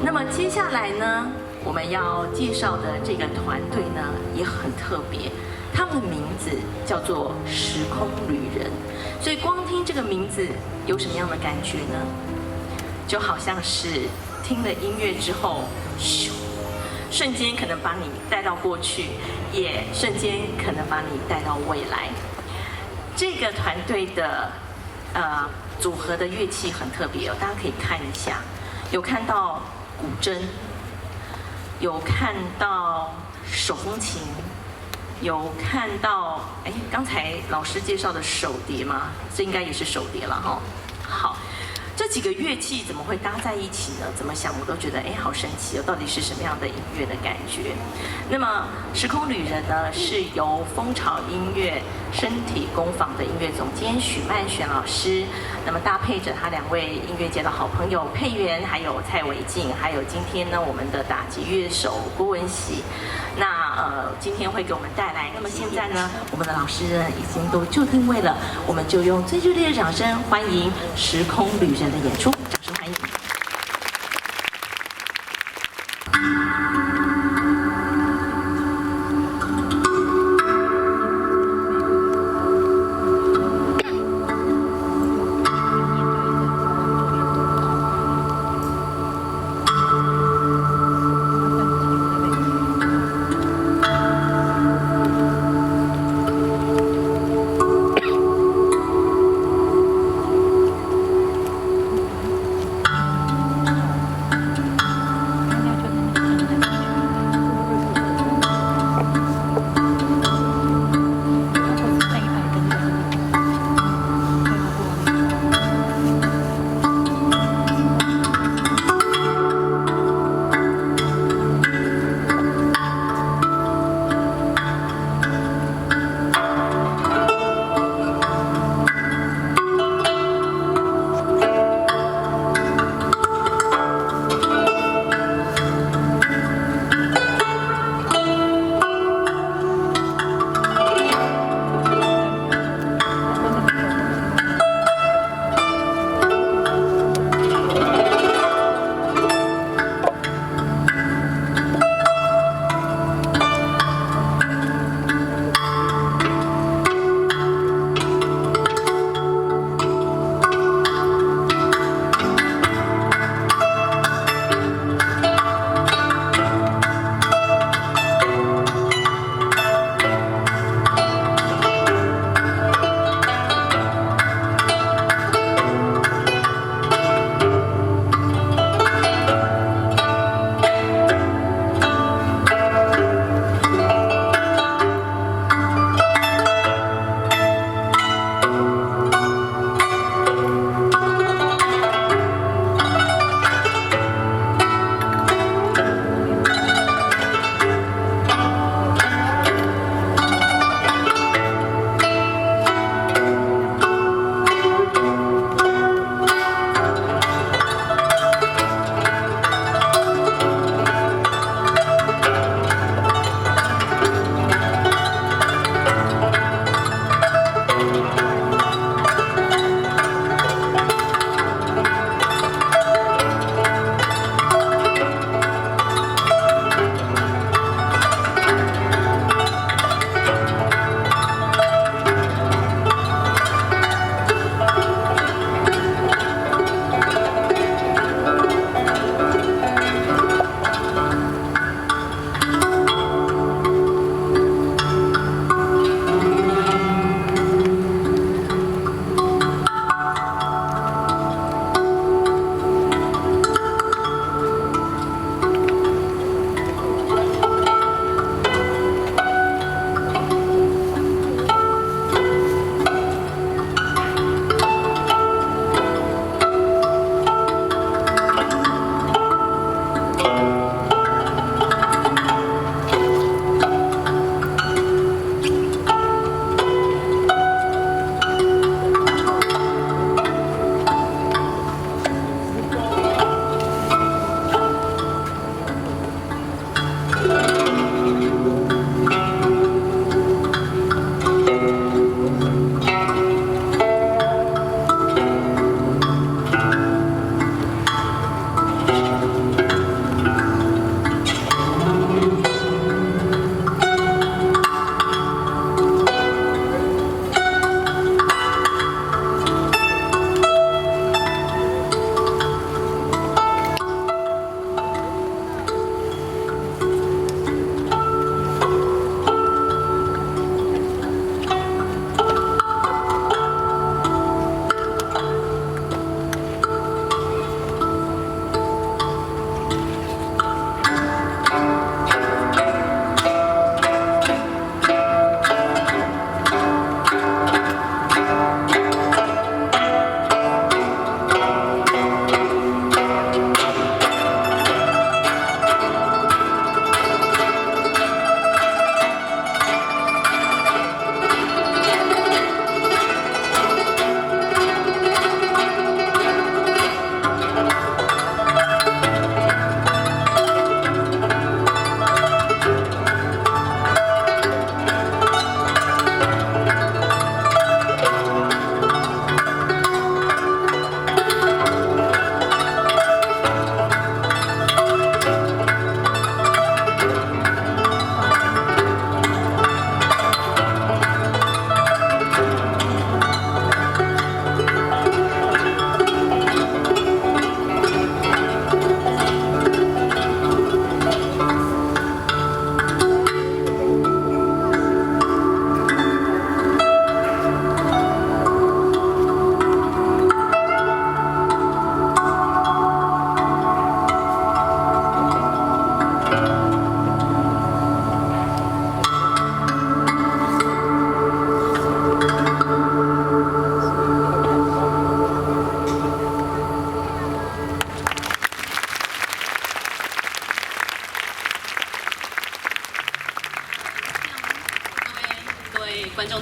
那么接下来呢，我们要介绍的这个团队呢也很特别，他们的名字叫做时空旅人。所以光听这个名字有什么样的感觉呢？就好像是听了音乐之后，咻，瞬间可能把你带到过去，也瞬间可能把你带到未来。这个团队的组合的乐器很特别哦，大家可以看一下，有看到古筝，有看到手风琴，有看到刚才老师介绍的手碟吗？这应该也是手碟了哈。好。这几个乐器怎么会搭在一起呢？怎么想我都觉得好神奇哦，到底是什么样的音乐的感觉？那么时空旅人呢，是由蜂巢音乐身体工坊的音乐总监许曼璇老师，那么搭配着他2位音乐界的好朋友佩元，还有蔡伟静，还有今天呢我们的打击乐手郭文喜。那今天会给我们带来。那么现在呢，我们的老师呢已经都就定位了，我们就用最热烈的掌声欢迎时空旅人的演出，掌声欢迎。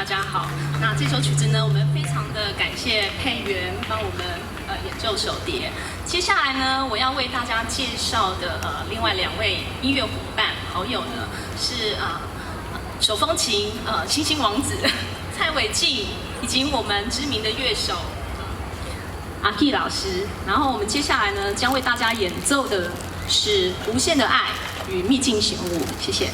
大家好。那这首曲子呢，我们非常的感谢配员帮我们演奏手碟。接下来呢，我要为大家介绍的另外2位音乐伙伴好友呢，是手风琴星星王子蔡伟进，以及我们知名的乐手阿 K 老师。然后我们接下来呢，将为大家演奏的是《无限的爱与秘境玄物》，谢谢。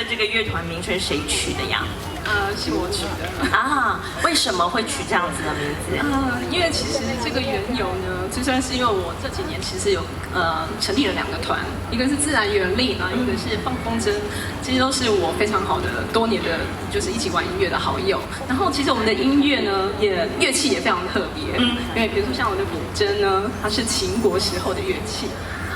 这个乐团名称谁取的呀？是我取的。啊，为什么会取这样子的名字？因为其实这个缘由呢，就算是因为我这几年其实有成立了2个团，一个是自然原力，然后一个是放风筝，其实都是我非常好的多年的，就是一起玩音乐的好友。然后其实我们的音乐呢，乐器也非常特别，因为比如说像我的古筝呢，它是秦国时候的乐器。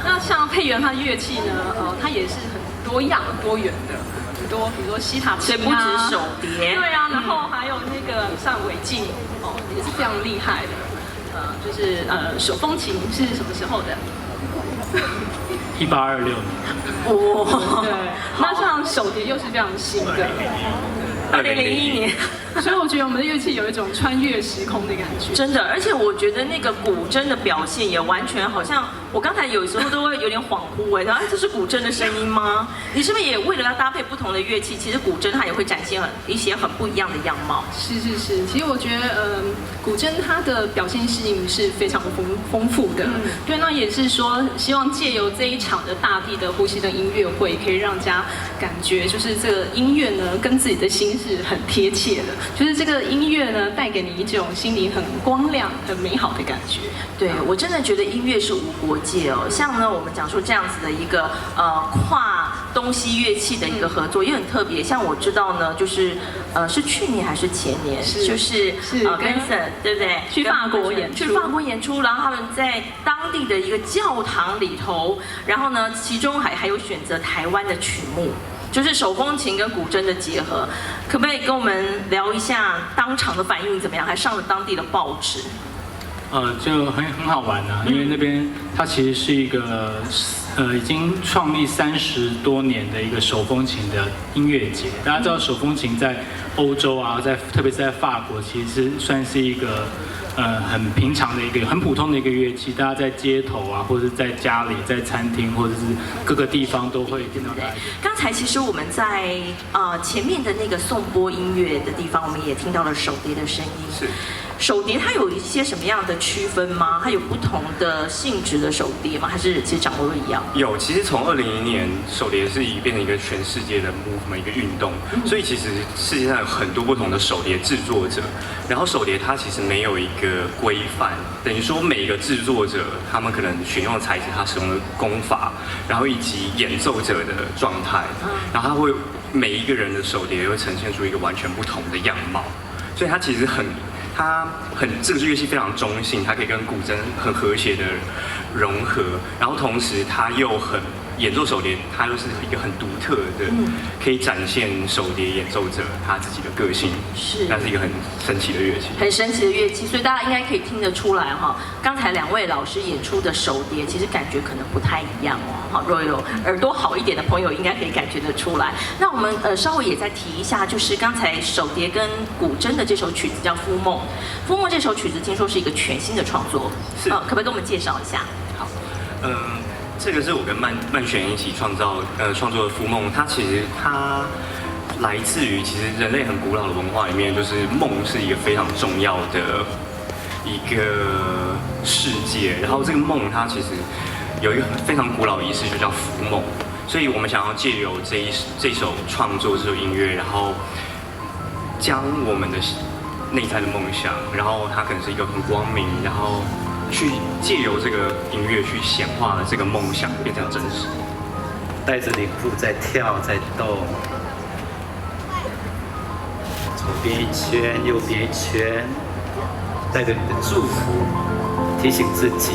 那像佩元他的乐器呢，它也是很多样多元的。很多，比如说西塔琴啊，所以不止手碟，对啊，然后还有那个像尾镜，也是非常厉害的。就是手风琴是什么时候的？1826年。哇，对。那像手碟又是非常新的，2001年。所以我觉得我们的乐器有一种穿越时空的感觉。真的，而且我觉得那个古筝的表现也完全好像，我刚才有时候都会有点恍惚哎，这是古筝的声音吗？你是不是也为了要搭配不同的乐器，其实古筝它也会展现一些很不一样的样貌？是。其实我觉得，古筝它的表现性是非常丰富的。对，那也是说，希望借由这一场的大地的呼吸的音乐会，可以让大家感觉就是这个音乐呢，跟自己的心是很贴切的。就是这个音乐呢，带给你一种心灵很光亮、很美好的感觉。对，我真的觉得音乐是无国界哦。像呢，我们讲说这样子的一个跨东西乐器的一个合作，也很特别。像我知道呢，就是是去年还是前年，就是Vincent 对不对？去法国演出，然后他们在当地的一个教堂里头，然后呢，其中还有选择台湾的曲目。就是手风琴跟古筝的结合，可不可以跟我们聊一下当场的反应怎么样？还上了当地的报纸。就很好玩啊，因为那边它其实是一个已经创立30多年的一个手风琴的音乐节。大家知道手风琴在欧洲啊，特别是在法国，其实算是一个很平常的一个很普通的一个乐器，大家在街头啊，或者是在家里、在餐厅或者是各个地方都会听到它。刚才其实我们在前面的那个颂钵音乐的地方，我们也听到了手碟的声音。是。手碟它有一些什么样的区分吗？它有不同的性质的手碟吗？还是其实掌握都一样？有，其实从2001年手碟是变成一个全世界的 movement 一个运动，所以其实世界上有很多不同的手碟制作者，然后手碟它其实没有一个规范，等于说每一个制作者他们可能选用的材质，他使用的功法，然后以及演奏者的状态，然后他会每一个人的手碟会呈现出一个完全不同的样貌，所以它其实这个乐器非常中性，它可以跟古筝很和谐的融合，然后同时它又演奏手碟，它又是一个很独特的，可以展现手碟演奏者他自己的个性，它是一个很神奇的乐器，很神奇的乐器，所以大家应该可以听得出来哈。刚才2位老师演出的手碟，其实感觉可能不太一样哦。好，若有耳朵好一点的朋友，应该可以感觉得出来。那我们稍微也再提一下，就是刚才手碟跟古筝的这首曲子叫《夫梦》。《夫梦》这首曲子听说是一个全新的创作，可不可以跟我们介绍一下？好，这个是我跟曼璇一起创作的《夫梦》，它来自于其实人类很古老的文化里面，就是梦是一个非常重要的一个世界，然后这个梦它其实有一个非常古老的仪式，就叫服梦，所以我们想要借由这首创作这首音乐，然后将我们的内在的梦想，然后它可能是一个很光明，然后去借由这个音乐去显化这个梦想变成真实，带着领悟在跳在动，左边一圈，右边一圈，带着你的祝福，提醒自己